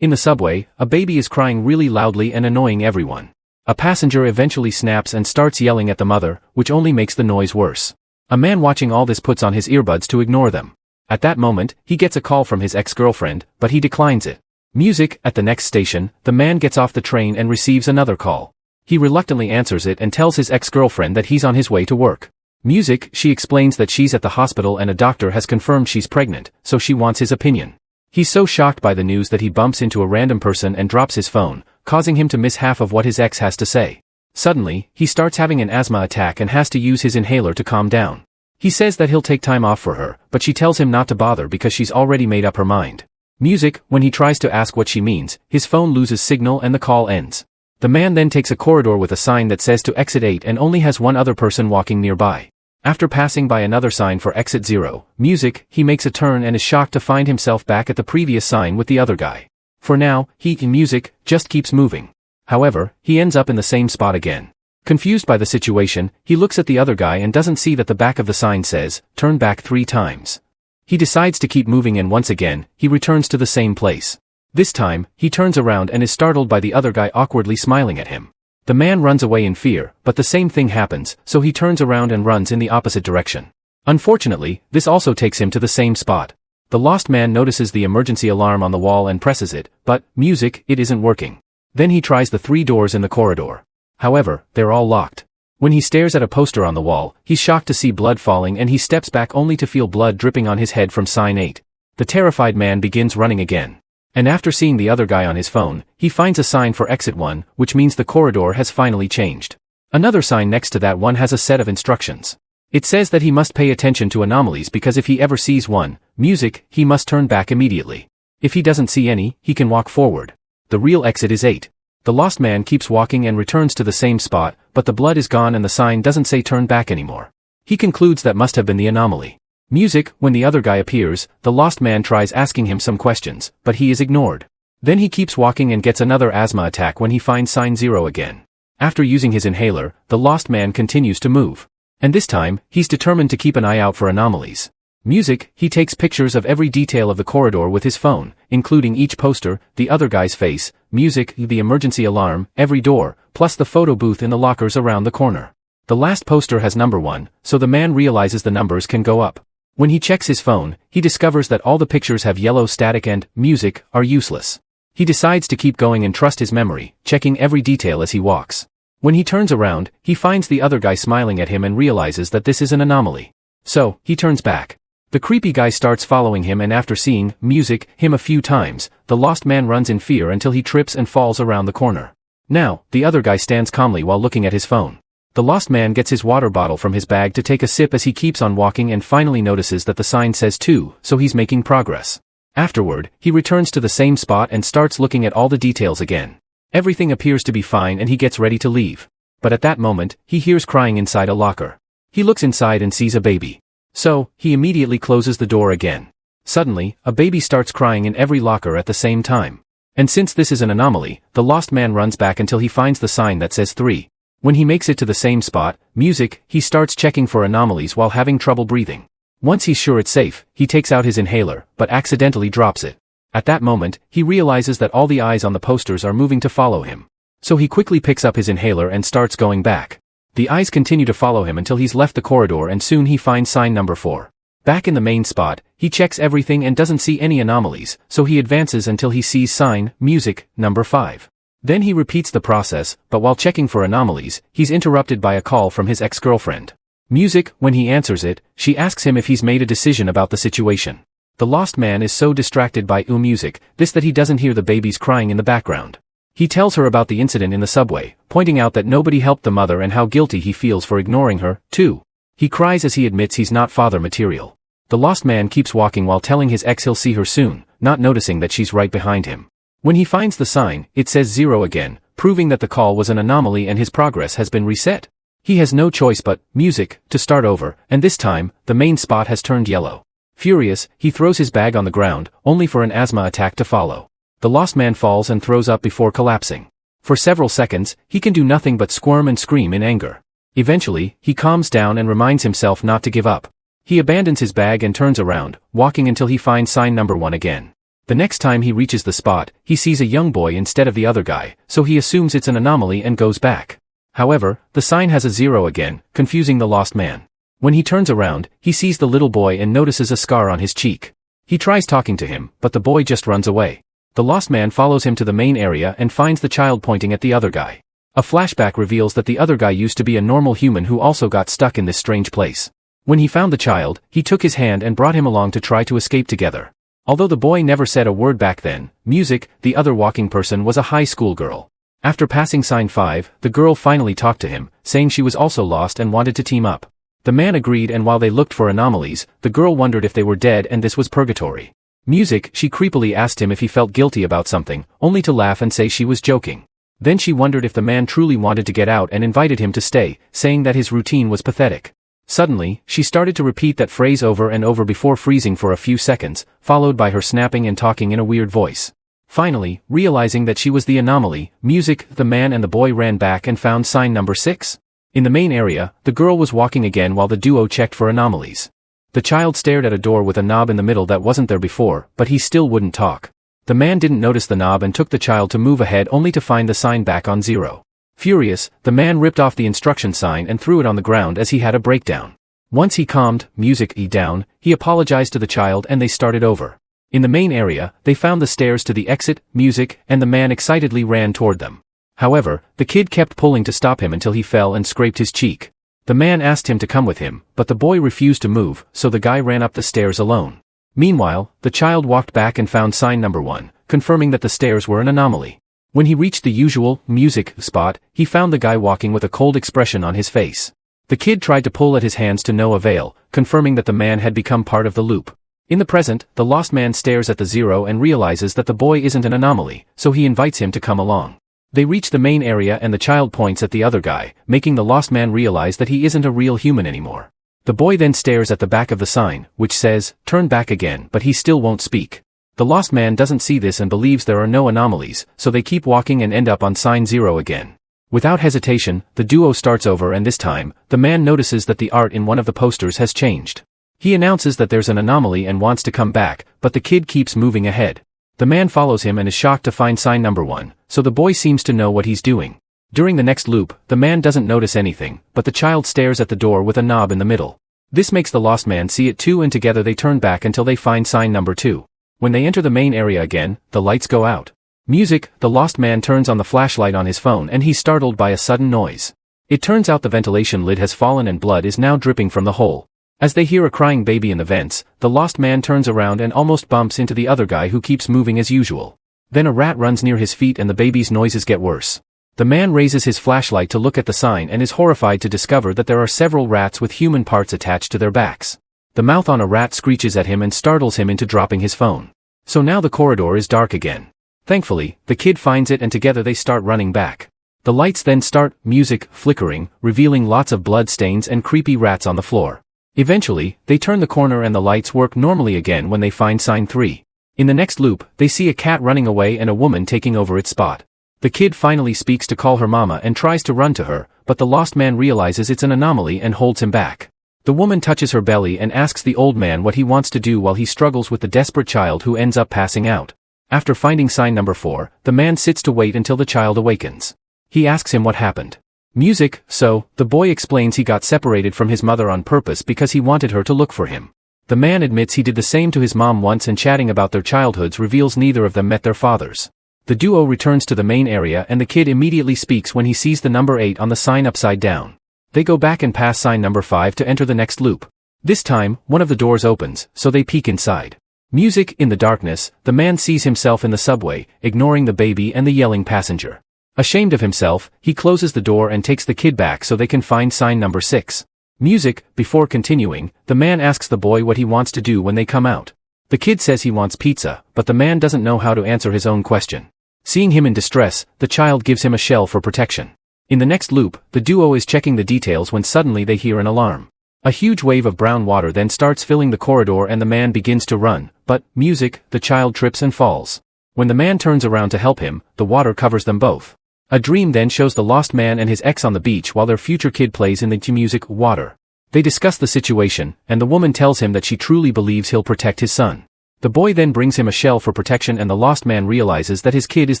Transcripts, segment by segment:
In the subway, a baby is crying really loudly and annoying everyone. A passenger eventually snaps and starts yelling at the mother, which only makes the noise worse. A man watching all this puts on his earbuds to ignore them. At that moment, he gets a call from his ex-girlfriend, but he declines it. Music. At the next station, the man gets off the train and receives another call. He reluctantly answers it and tells his ex-girlfriend that he's on his way to work. Music. She explains that she's at the hospital and a doctor has confirmed she's pregnant, so she wants his opinion. He's so shocked by the news that he bumps into a random person and drops his phone, causing him to miss half of what his ex has to say. Suddenly, he starts having an asthma attack and has to use his inhaler to calm down. He says that he'll take time off for her, but she tells him not to bother because she's already made up her mind. Music. When he tries to ask what she means, his phone loses signal and the call ends. The man then takes a corridor with a sign that says to exit 8 and only has one other person walking nearby. After passing by another sign for exit 0, Music, he makes a turn and is shocked to find himself back at the previous sign with the other guy. For now, Music just keeps moving. However, he ends up in the same spot again. Confused by the situation, he looks at the other guy and doesn't see that the back of the sign says, turn back 3 times. He decides to keep moving and once again, he returns to the same place. This time, he turns around and is startled by the other guy awkwardly smiling at him. The man runs away in fear, but the same thing happens, so he turns around and runs in the opposite direction. Unfortunately, this also takes him to the same spot. The lost man notices the emergency alarm on the wall and presses it, but, Music, it isn't working. Then he tries the 3 doors in the corridor. However, they're all locked. When he stares at a poster on the wall, he's shocked to see blood falling and he steps back only to feel blood dripping on his head from sign 8. The terrified man begins running again. And after seeing the other guy on his phone, he finds a sign for exit 1, which means the corridor has finally changed. Another sign next to that one has a set of instructions. It says that he must pay attention to anomalies because if he ever sees one, Music, he must turn back immediately. If he doesn't see any, he can walk forward. The real exit is 8. The lost man keeps walking and returns to the same spot, but the blood is gone and the sign doesn't say turn back anymore. He concludes that must have been the anomaly. Music. When the other guy appears, the lost man tries asking him some questions, but he is ignored. Then he keeps walking and gets another asthma attack when he finds sign 0 again. After using his inhaler, the lost man continues to move. And this time, he's determined to keep an eye out for anomalies. Music. He takes pictures of every detail of the corridor with his phone, including each poster, the other guy's face, Music, the emergency alarm, every door, plus the photo booth in the lockers around the corner. The last poster has number 1, so the man realizes the numbers can go up. When he checks his phone, he discovers that all the pictures have yellow static and Music are useless. He decides to keep going and trust his memory, checking every detail as he walks. When he turns around, he finds the other guy smiling at him and realizes that this is an anomaly. So, he turns back. The creepy guy starts following him and after seeing Music, him a few times, the lost man runs in fear until he trips and falls around the corner. Now, the other guy stands calmly while looking at his phone. The lost man gets his water bottle from his bag to take a sip as he keeps on walking and finally notices that the sign says 2, so he's making progress. Afterward, he returns to the same spot and starts looking at all the details again. Everything appears to be fine and he gets ready to leave. But at that moment, he hears crying inside a locker. He looks inside and sees a baby. So, he immediately closes the door again. Suddenly, a baby starts crying in every locker at the same time. And since this is an anomaly, the lost man runs back until he finds the sign that says 3. When he makes it to the same spot, Music, he starts checking for anomalies while having trouble breathing. Once he's sure it's safe, he takes out his inhaler, but accidentally drops it. At that moment, he realizes that all the eyes on the posters are moving to follow him. So he quickly picks up his inhaler and starts going back. The eyes continue to follow him until he's left the corridor and soon he finds sign number 4. Back in the main spot, he checks everything and doesn't see any anomalies, so he advances until he sees sign, Music, number 5. Then he repeats the process, but while checking for anomalies, he's interrupted by a call from his ex-girlfriend. Music. When he answers it, she asks him if he's made a decision about the situation. The lost man is so distracted by Music, that he doesn't hear the babies crying in the background. He tells her about the incident in the subway, pointing out that nobody helped the mother and how guilty he feels for ignoring her, too. He cries as he admits he's not father material. The lost man keeps walking while telling his ex he'll see her soon, not noticing that she's right behind him. When he finds the sign, it says 0 again, proving that the call was an anomaly and his progress has been reset. He has no choice but Music to start over, and this time, the main spot has turned yellow. Furious, he throws his bag on the ground, only for an asthma attack to follow. The lost man falls and throws up before collapsing. For several seconds, he can do nothing but squirm and scream in anger. Eventually, he calms down and reminds himself not to give up. He abandons his bag and turns around, walking until he finds sign number 1 again. The next time he reaches the spot, he sees a young boy instead of the other guy, so he assumes it's an anomaly and goes back. However, the sign has a 0 again, confusing the lost man. When he turns around, he sees the little boy and notices a scar on his cheek. He tries talking to him, but the boy just runs away. The lost man follows him to the main area and finds the child pointing at the other guy. A flashback reveals that the other guy used to be a normal human who also got stuck in this strange place. When he found the child, he took his hand and brought him along to try to escape together. Although the boy never said a word back then, Music, the other walking person, was a high school girl. After passing sign 5, the girl finally talked to him, saying she was also lost and wanted to team up. The man agreed, and while they looked for anomalies, the girl wondered if they were dead and this was purgatory. Music, she creepily asked him if he felt guilty about something, only to laugh and say she was joking. Then she wondered if the man truly wanted to get out and invited him to stay, saying that his routine was pathetic. Suddenly, she started to repeat that phrase over and over before freezing for a few seconds, followed by her snapping and talking in a weird voice. Finally, realizing that she was the anomaly, Music, the man and the boy ran back and found sign number 6. In the main area, the girl was walking again while the duo checked for anomalies. The child stared at a door with a knob in the middle that wasn't there before, but he still wouldn't talk. The man didn't notice the knob and took the child to move ahead only to find the sign back on 0. Furious, the man ripped off the instruction sign and threw it on the ground as he had a breakdown. Once he calmed Music down, he apologized to the child and they started over. In the main area, they found the stairs to the exit, Music, and the man excitedly ran toward them. However, the kid kept pulling to stop him until he fell and scraped his cheek. The man asked him to come with him, but the boy refused to move, so the guy ran up the stairs alone. Meanwhile, the child walked back and found sign number 1, confirming that the stairs were an anomaly. When he reached the usual Music spot, he found the guy walking with a cold expression on his face. The kid tried to pull at his hands to no avail, confirming that the man had become part of the loop. In the present, the lost man stares at the 0 and realizes that the boy isn't an anomaly, so he invites him to come along. They reach the main area and the child points at the other guy, making the lost man realize that he isn't a real human anymore. The boy then stares at the back of the sign, which says, "Turn back again," but he still won't speak. The lost man doesn't see this and believes there are no anomalies, so they keep walking and end up on sign 0 again. Without hesitation, the duo starts over, and this time, the man notices that the art in one of the posters has changed. He announces that there's an anomaly and wants to come back, but the kid keeps moving ahead. The man follows him and is shocked to find sign number 1, so the boy seems to know what he's doing. During the next loop, the man doesn't notice anything, but the child stares at the door with a knob in the middle. This makes the lost man see it too, and together they turn back until they find sign number 2. When they enter the main area again, the lights go out. Music, the lost man turns on the flashlight on his phone and he's startled by a sudden noise. It turns out the ventilation lid has fallen and blood is now dripping from the hole. As they hear a crying baby in the vents, the lost man turns around and almost bumps into the other guy who keeps moving as usual. Then a rat runs near his feet and the baby's noises get worse. The man raises his flashlight to look at the sign and is horrified to discover that there are several rats with human parts attached to their backs. The mouth on a rat screeches at him and startles him into dropping his phone. So now the corridor is dark again. Thankfully, the kid finds it and together they start running back. The lights then start, Music, flickering, revealing lots of blood stains and creepy rats on the floor. Eventually, they turn the corner and the lights work normally again when they find sign 3. In the next loop, they see a cat running away and a woman taking over its spot. The kid finally speaks to call her mama and tries to run to her, but the lost man realizes it's an anomaly and holds him back. The woman touches her belly and asks the old man what he wants to do while he struggles with the desperate child who ends up passing out. After finding sign number 4, the man sits to wait until the child awakens. He asks him what happened. Music, so, the boy explains he got separated from his mother on purpose because he wanted her to look for him. The man admits he did the same to his mom once, and chatting about their childhoods reveals neither of them met their fathers. The duo returns to the main area and the kid immediately speaks when he sees the number 8 on the sign upside down. They go back and pass sign number 5 to enter the next loop. This time, one of the doors opens, so they peek inside. Music, in the darkness, the man sees himself in the subway, ignoring the baby and the yelling passenger. Ashamed of himself, he closes the door and takes the kid back so they can find sign number 6. Music, before continuing, the man asks the boy what he wants to do when they come out. The kid says he wants pizza, but the man doesn't know how to answer his own question. Seeing him in distress, the child gives him a shell for protection. In the next loop, the duo is checking the details when suddenly they hear an alarm. A huge wave of brown water then starts filling the corridor and the man begins to run, but, Music, the child trips and falls. When the man turns around to help him, the water covers them both. A dream then shows the lost man and his ex on the beach while their future kid plays in the Music water. They discuss the situation, and the woman tells him that she truly believes he'll protect his son. The boy then brings him a shell for protection and the lost man realizes that his kid is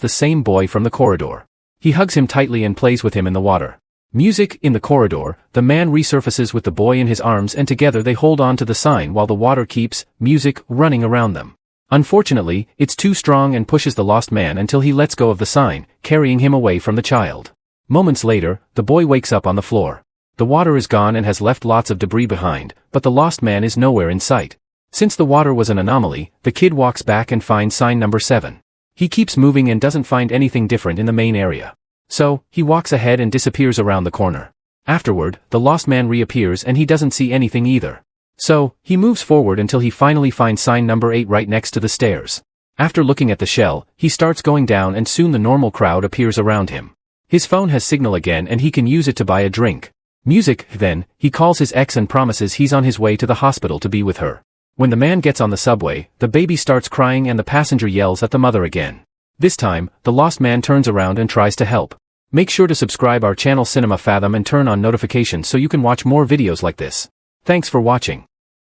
the same boy from the corridor. He hugs him tightly and plays with him in the water. Music. In the corridor, the man resurfaces with the boy in his arms and together they hold on to the sign while the water keeps, music, running around them. Unfortunately, it's too strong and pushes the lost man until he lets go of the sign, carrying him away from the child. Moments later, the boy wakes up on the floor. The water is gone and has left lots of debris behind, but the lost man is nowhere in sight. Since the water was an anomaly, the kid walks back and finds sign number 7. He keeps moving and doesn't find anything different in the main area. So, he walks ahead and disappears around the corner. Afterward, the lost man reappears and he doesn't see anything either. So, he moves forward until he finally finds sign number 8 right next to the stairs. After looking at the shell, he starts going down and soon the normal crowd appears around him. His phone has signal again and he can use it to buy a drink. Music. Then, he calls his ex and promises he's on his way to the hospital to be with her. When the man gets on the subway, the baby starts crying and the passenger yells at the mother again. This time, the lost man turns around and tries to help. Make sure to subscribe our channel Cinema-Fathom and turn on notifications so you can watch more videos like this. Thanks for watching.